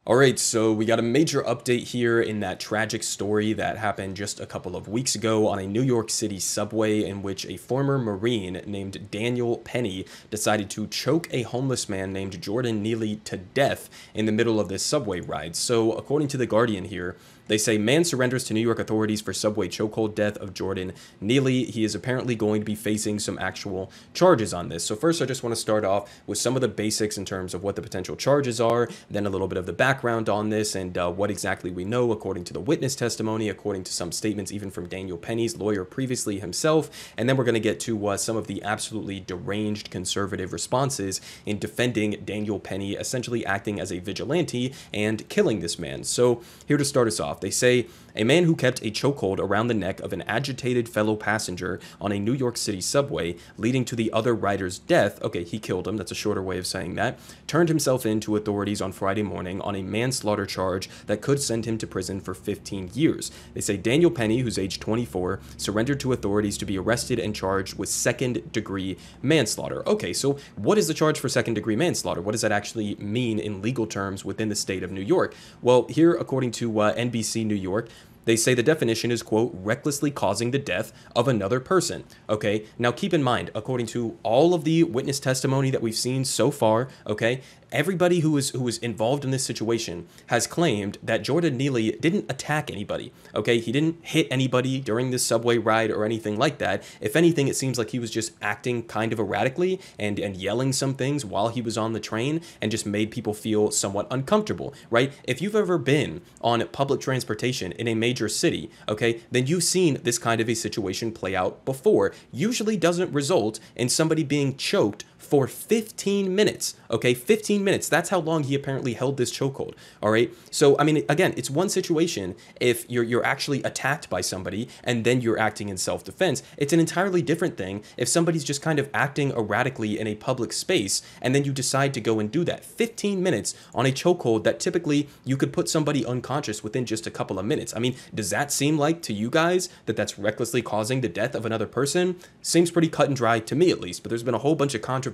All right, so we got a major update here in that tragic story that happened just a couple of weeks ago on a New York City subway in which a former Marine named Daniel Penny decided to choke a homeless man named Jordan Neely to death in the middle of this subway ride. So, according to The Guardian here, they say man surrenders to New York authorities for subway chokehold death of Jordan Neely. He is apparently going to be facing some actual charges on this. So first, I just want to start off with some of the basics in terms of what the potential charges are, then a little bit of the background on this and what exactly we know according to the witness testimony, according to some statements even from Daniel Penny's lawyer previously himself, and then we're going to get to some of the absolutely deranged conservative responses in defending Daniel Penny essentially acting as a vigilante and killing this man. So here to start us off, they say a man who kept a chokehold around the neck of an agitated fellow passenger on a New York City subway, leading to the other rider's death, okay, he killed him, that's a shorter way of saying that, turned himself in to authorities on Friday morning on a manslaughter charge that could send him to prison for 15 years. They say Daniel Penny, who's age 24, surrendered to authorities to be arrested and charged with second-degree manslaughter. Okay, so what is the charge for second-degree manslaughter? What does that actually mean in legal terms within the state of New York? Well, here, according to NBC New York, they say the definition is, quote, recklessly causing the death of another person. Okay, now keep in mind, according to all of the witness testimony that we've seen so far, okay, everybody who was involved in this situation has claimed that Jordan Neely didn't attack anybody, okay? He didn't hit anybody during this subway ride or anything like that. If anything, it seems like he was just acting kind of erratically and yelling some things while he was on the train and just made people feel somewhat uncomfortable, right? If you've ever been on public transportation in a major city, okay, then you've seen this kind of a situation play out before. Usually doesn't result in somebody being choked for 15 minutes, okay? 15 minutes. That's how long he apparently held this chokehold, all right? So, I mean, again, it's one situation if you're actually attacked by somebody and then you're acting in self-defense. It's an entirely different thing if somebody's just kind of acting erratically in a public space and then you decide to go and do that. 15 minutes on a chokehold that typically you could put somebody unconscious within just a couple of minutes. I mean, does that seem like to you guys that that's recklessly causing the death of another person? Seems pretty cut and dry to me at least, but there's been a whole bunch of controversy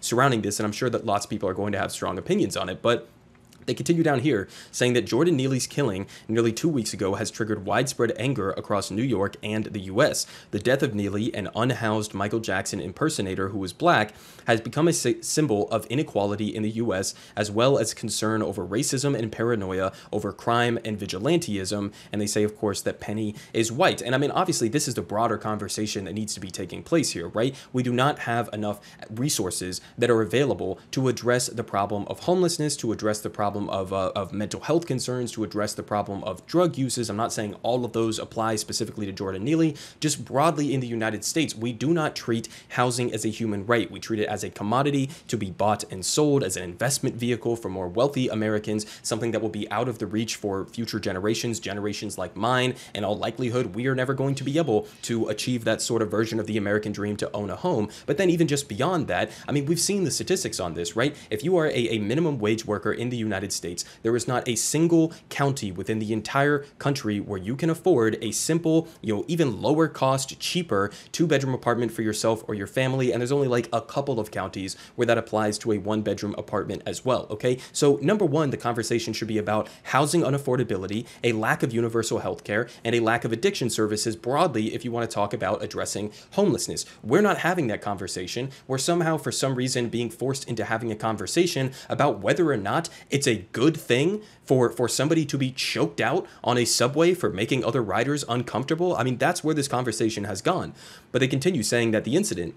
surrounding this, and I'm sure that lots of people are going to have strong opinions on it, but they continue down here, saying that Jordan Neely's killing nearly 2 weeks ago has triggered widespread anger across New York and the U.S. The death of Neely, an unhoused Michael Jackson impersonator who was black, has become a symbol of inequality in the U.S., as well as concern over racism and paranoia over crime and vigilantism. And they say, of course, that Penny is white. And I mean, obviously, this is the broader conversation that needs to be taking place here, right? We do not have enough resources that are available to address the problem of homelessness, to address the problem of mental health concerns, to address the problem of drug uses. I'm not saying all of those apply specifically to Jordan Neely, just broadly in the United States, we do not treat housing as a human right. We treat it as a commodity to be bought and sold, as an investment vehicle for more wealthy Americans, something that will be out of the reach for future generations, generations like mine. In all likelihood, we are never going to be able to achieve that sort of version of the American dream to own a home. But then even just beyond that, I mean, we've seen the statistics on this, right? If you are a minimum wage worker in the United States, there is not a single county within the entire country where you can afford a simple, even lower cost, cheaper 2-bedroom apartment for yourself or your family. And there's only like a couple of counties where that applies to a 1-bedroom apartment as well. Okay. So number one, the conversation should be about housing unaffordability, a lack of universal health care, and a lack of addiction services broadly if you want to talk about addressing homelessness. We're not having that conversation. We're somehow, for some reason, being forced into having a conversation about whether or not it's a good thing for somebody to be choked out on a subway for making other riders uncomfortable. I mean, that's where this conversation has gone. But they continue saying that the incident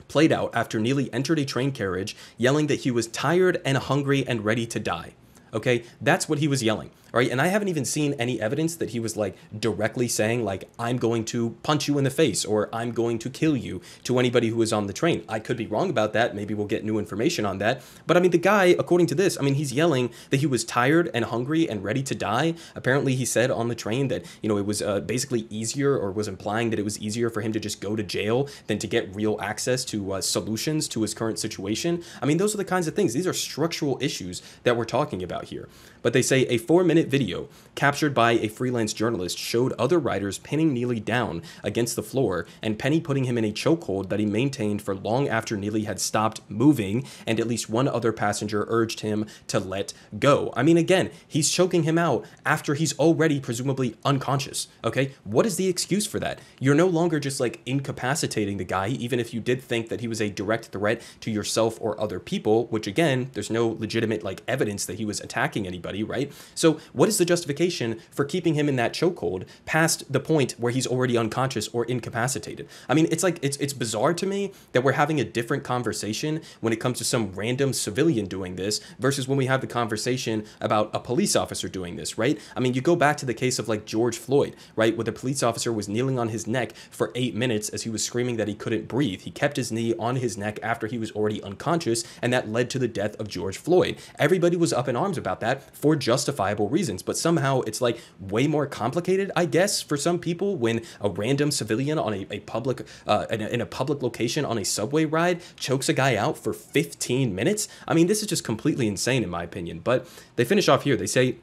played out after Neely entered a train carriage yelling that he was tired and hungry and ready to die. Okay, that's what he was yelling, right? And I haven't even seen any evidence that he was like directly saying like, I'm going to punch you in the face or I'm going to kill you to anybody who is on the train. I could be wrong about that. Maybe we'll get new information on that. But I mean, the guy, according to this, I mean, he's yelling that he was tired and hungry and ready to die. Apparently he said on the train that, it was basically easier, or was implying that it was easier for him to just go to jail than to get real access to solutions to his current situation. I mean, those are the kinds of things. These are structural issues that we're talking about about here. But they say a 4-minute video captured by a freelance journalist showed other riders pinning Neely down against the floor and Penny putting him in a chokehold that he maintained for long after Neely had stopped moving, and at least one other passenger urged him to let go. I mean, again, he's choking him out after he's already presumably unconscious, okay? What is the excuse for that? You're no longer just like incapacitating the guy, even if you did think that he was a direct threat to yourself or other people, which again, there's no legitimate like evidence that he was attacking anybody, right? So what is the justification for keeping him in that chokehold past the point where he's already unconscious or incapacitated? I mean, it's like, it's bizarre to me that we're having a different conversation when it comes to some random civilian doing this versus when we have the conversation about a police officer doing this, right? I mean, you go back to the case of like George Floyd, right? Where the police officer was kneeling on his neck for 8 minutes as he was screaming that he couldn't breathe. He kept his knee on his neck after he was already unconscious, and that led to the death of George Floyd. Everybody was up in arms about that for justifiable reasons, but somehow it's like way more complicated, I guess, for some people when a random civilian on a public in a public location on a subway ride chokes a guy out for 15 minutes. I mean, this is just completely insane in my opinion. But they finish off here. They say,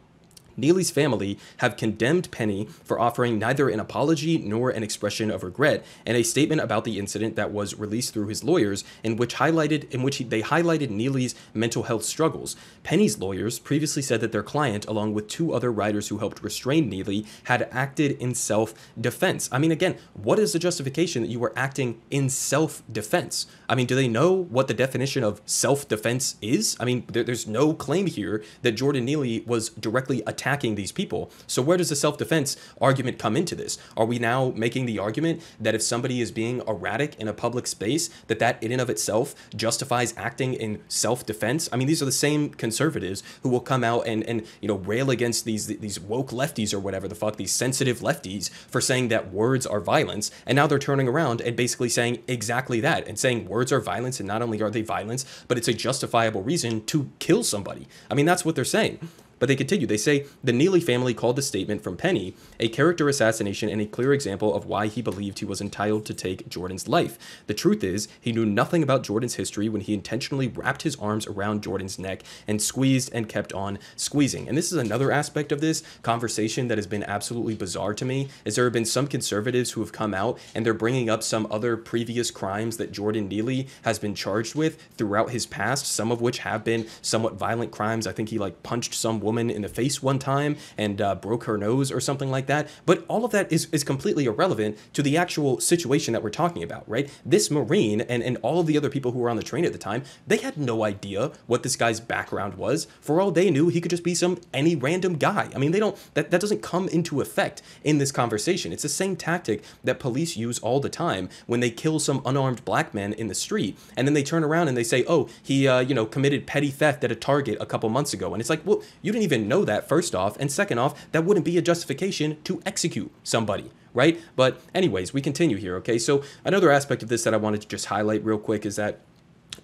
Neely's family have condemned Penny for offering neither an apology nor an expression of regret, and a statement about the incident that was released through his lawyers they highlighted Neely's mental health struggles. Penny's lawyers previously said that their client, along with 2 other riders who helped restrain Neely, had acted in self-defense. I mean, again, what is the justification that you were acting in self-defense? I mean, do they know what the definition of self-defense is? I mean, there's no claim here that Jordan Neely was directly attacking these people. So where does the self-defense argument come into this? Are we now making the argument that if somebody is being erratic in a public space, that in and of itself justifies acting in self-defense? I mean, these are the same conservatives who will come out and you know, rail against these woke lefties or whatever the fuck, these sensitive lefties, for saying that words are violence, and now they're turning around and basically saying exactly that, and saying words are violence, and not only are they violence, but it's a justifiable reason to kill somebody. I mean, that's what they're saying. But they continue. They say, the Neely family called the statement from Penny a character assassination and a clear example of why he believed he was entitled to take Jordan's life. The truth is, he knew nothing about Jordan's history when he intentionally wrapped his arms around Jordan's neck and squeezed and kept on squeezing. And this is another aspect of this conversation that has been absolutely bizarre to me, is there have been some conservatives who have come out and they're bringing up some other previous crimes that Jordan Neely has been charged with throughout his past, some of which have been somewhat violent crimes. I think he like punched some woman in the face one time and broke her nose or something like that. But all of that is completely irrelevant to the actual situation that we're talking about, right? This Marine and all of the other people who were on the train at the time, they had no idea what this guy's background was. For all they knew, he could just be any random guy. I mean, that doesn't come into effect in this conversation. It's the same tactic that police use all the time when they kill some unarmed black men in the street, and then they turn around and they say, oh, he committed petty theft at a Target a couple months ago. And it's like, well, you didn't even know that, first off, and second off, that wouldn't be a justification to execute somebody, right? But anyways, we continue here, okay? So another aspect of this that I wanted to just highlight real quick is that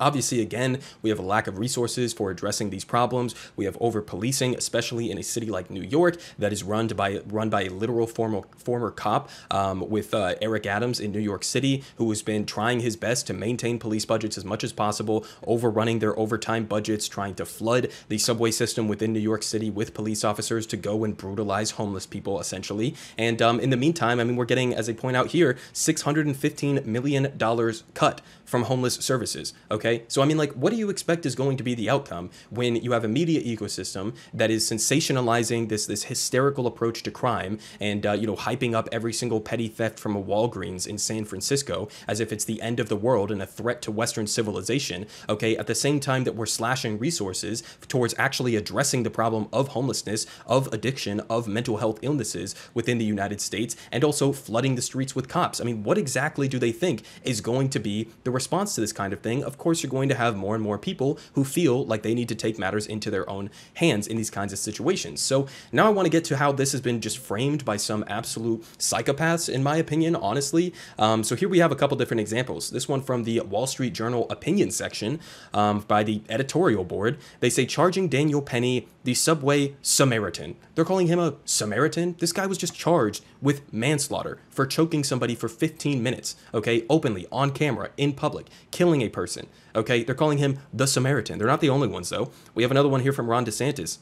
obviously, again, we have a lack of resources for addressing these problems. We have over-policing, especially in a city like New York that is run by a literal former cop with Eric Adams in New York City, who has been trying his best to maintain police budgets as much as possible, overrunning their overtime budgets, trying to flood the subway system within New York City with police officers to go and brutalize homeless people, essentially. And in the meantime, I mean, we're getting, as they point out here, $615 million cut from homeless services, okay? So, I mean, like, what do you expect is going to be the outcome when you have a media ecosystem that is sensationalizing this hysterical approach to crime and, hyping up every single petty theft from a Walgreens in San Francisco as if it's the end of the world and a threat to Western civilization, okay? At the same time that we're slashing resources towards actually addressing the problem of homelessness, of addiction, of mental health illnesses within the United States, and also flooding the streets with cops. I mean, what exactly do they think is going to be the response to this kind of thing? Of course, you're going to have more and more people who feel like they need to take matters into their own hands in these kinds of situations. So now I want to get to how this has been just framed by some absolute psychopaths, in my opinion, honestly. So here we have a couple different examples. This one from the Wall Street Journal opinion section by the editorial board. They say, charging Daniel Penny the subway Samaritan. They're calling him a Samaritan. This guy was just charged with manslaughter for choking somebody for 15 minutes, okay, openly, on camera, in public, killing a person, okay? They're calling him the Samaritan. They're not the only ones, though. We have another one here from Ron DeSantis.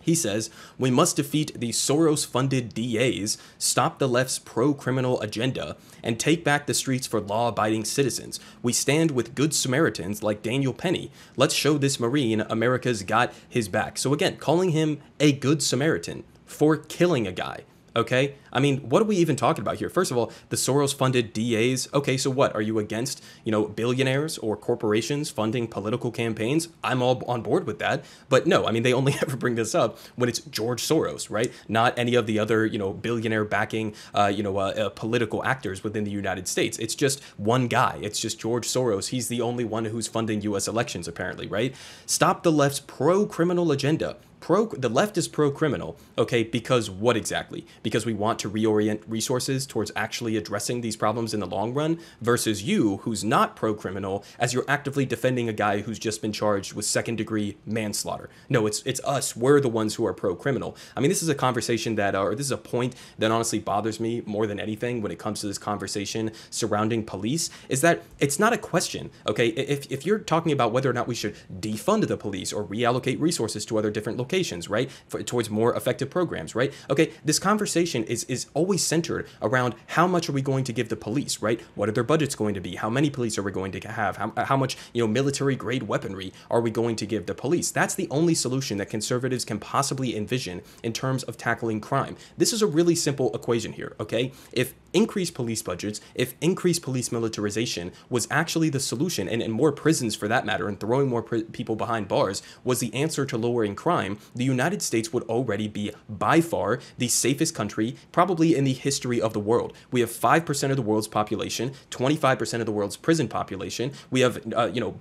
He says, we must defeat the Soros-funded DAs, stop the left's pro-criminal agenda, and take back the streets for law-abiding citizens. We stand with good Samaritans like Daniel Penny. Let's show this Marine America's got his back. So again, calling him a good Samaritan for killing a guy. Okay, I mean, what are we even talking about here? First of all, the Soros-funded DAs. Okay, so what? Are you against, billionaires or corporations funding political campaigns? I'm all on board with that. But no, I mean, they only ever bring this up when it's George Soros, right? Not any of the other, billionaire backing, political actors within the United States. It's just one guy. It's just George Soros. He's the only one who's funding U.S. elections, apparently, right? Stop the left's pro-criminal agenda. The left is pro-criminal, okay, because what exactly? Because we want to reorient resources towards actually addressing these problems in the long run, versus you, who's not pro-criminal, as you're actively defending a guy who's just been charged with second-degree manslaughter. No, it's us. We're the ones who are pro-criminal. I mean, this is a conversation that, or this is a point that honestly bothers me more than anything when it comes to this conversation surrounding police, is that it's not a question, okay? If you're talking about whether or not we should defund the police or reallocate resources to other different locations, right, towards more effective programs, right? Okay, this conversation is always centered around how much are we going to give the police, right? What are their budgets going to be? How many police are we going to have? How much, military grade weaponry are we going to give the police? That's the only solution that conservatives can possibly envision in terms of tackling crime. This is a really simple equation here, okay? If increased police budgets, if increased police militarization was actually the solution, and more prisons for that matter, and throwing more people behind bars was the answer to lowering crime, the United States would already be by far the safest country probably in the history of the world. We have 5% of the world's population, 25% of the world's prison population. We have,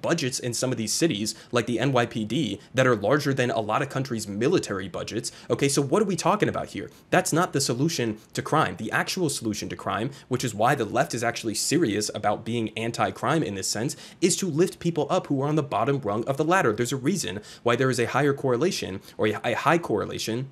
budgets in some of these cities like the NYPD that are larger than a lot of countries' military budgets. Okay, so what are we talking about here? That's not the solution to crime. The actual solution to crime, which is why the left is actually serious about being anti-crime in this sense, is to lift people up who are on the bottom rung of the ladder. There's a reason why there is a higher correlation, or a high correlation,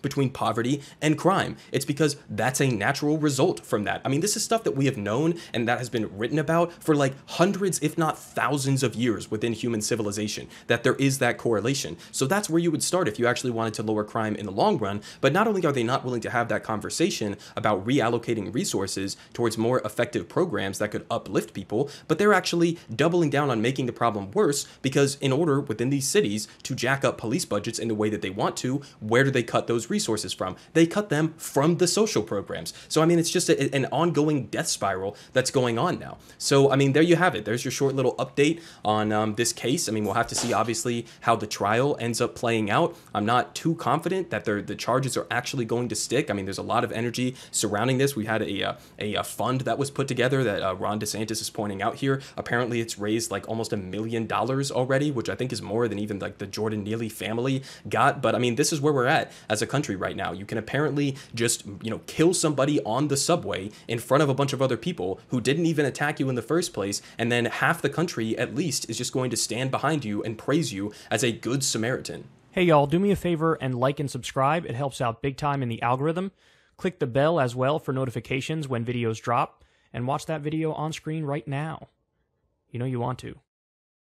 between poverty and crime. It's because that's a natural result from that. I mean, this is stuff that we have known and that has been written about for like hundreds, if not thousands of years within human civilization, that there is that correlation. So that's where you would start if you actually wanted to lower crime in the long run. But not only are they not willing to have that conversation about reallocating resources towards more effective programs that could uplift people, but they're actually doubling down on making the problem worse, because in order within these cities to jack up police budgets in the way that they want to, where do they cut those resources from? They cut them from the social programs. So, I mean, it's just an ongoing death spiral that's going on now. So, I mean, there you have it. There's your short little update on this case. I mean, we'll have to see, obviously, how the trial ends up playing out. I'm not too confident that the charges are actually going to stick. I mean, there's a lot of energy surrounding this. We had a fund that was put together that Ron DeSantis is pointing out here. Apparently, it's raised like almost $1 million already, which I think is more than even like the Jordan Neely family got. But, I mean, this is where we're at as a country right now. You can apparently just, kill somebody on the subway in front of a bunch of other people who didn't even attack you in the first place, and then half the country at least is just going to stand behind you and praise you as a good Samaritan. Hey y'all, do me a favor and like and subscribe. It helps out big time in the algorithm. Click the bell as well for notifications when videos drop, and watch that video on screen right now. You know you want to.